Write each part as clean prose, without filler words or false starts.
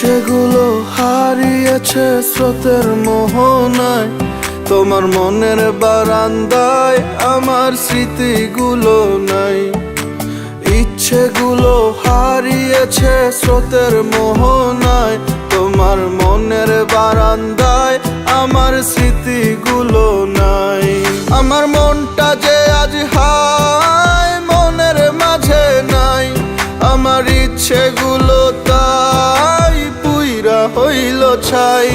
ইচ্ছেগুলো হারিয়েছে স্রোতের মোহনায়, তোমার মনের বারান্দায় আমার স্মৃতিগুলো নাই। ইচ্ছেগুলো হারিয়েছে স্রোতের মোহনায়, তোমার মনের বারান্দায় আমার স্মৃতিগুলো নাই। আমার মনটা যে আজ হায় মনের মাঝে নাই, আমার ইচ্ছেগুলো তাই পুইরা হইল ছাই।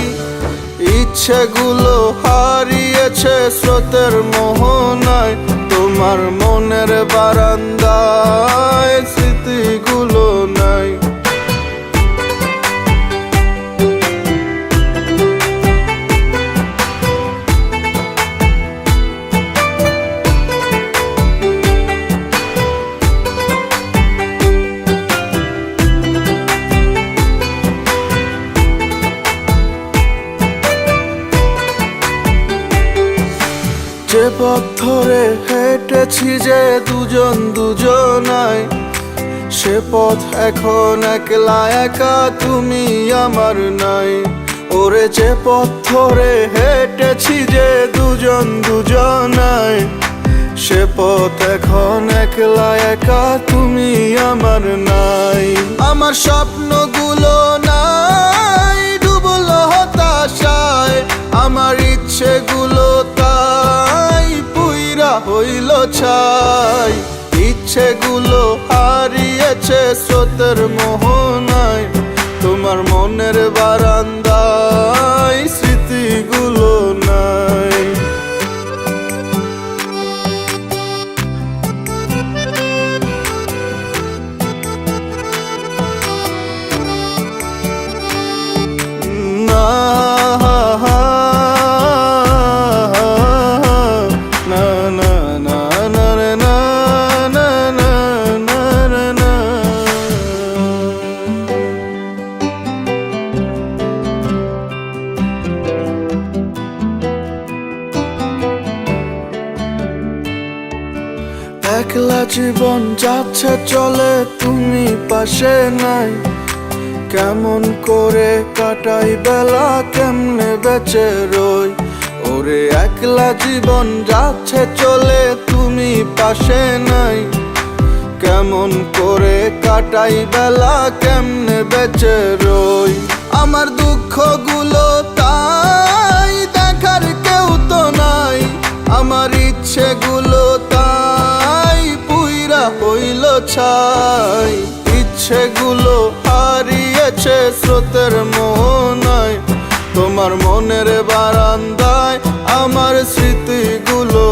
ইচ্ছেগুলো হারিয়েছে স্রোতের মোহনায়, তোমার মনের বারান্দায় স্মৃতিগুলো নাই। যে পথ ধরে হেঁটেছি যে দুজন দুজনায়, সে পথ এখন একলা একা তুমি আমার নাই। ওরে যে পথ ধরে হেঁটেছি যে দুজন দুজনায়, সে পথ এখন একলা একা তুমি আমার নাই। আমার স্বপ্নগুলো নাই ডুবলো হতাশায়, আমার ইচ্ছেগুলো তাই পুইরা হইল ছাই। ইচ্ছেগুলো হারিয়েছে স্রোতের মোহনায়, তোমার মনের বারান্দায় স্মৃতিগুলো নাই। একলা জীবন যাচ্ছে চলে তুমি পাশে নাই, কেমন করে কাটাই বেলা কেমনে বেঁচে রই। ওরে একলা জীবন যাচ্ছে চলে তুমি পাশে নাই, কেমন করে কাটাই বেলা কেমনে বেঁচে রই। আমার দুঃখগুলো তাই দেখার কেউ তো নাই, আমার ইচ্ছেগুলো তাই পুইরা হইল ছাই। ইচ্ছেগুলো হারিয়েছে স্রোতের মোহনায়, তোমার মনের বারান্দায় আমার স্মৃতিগুলো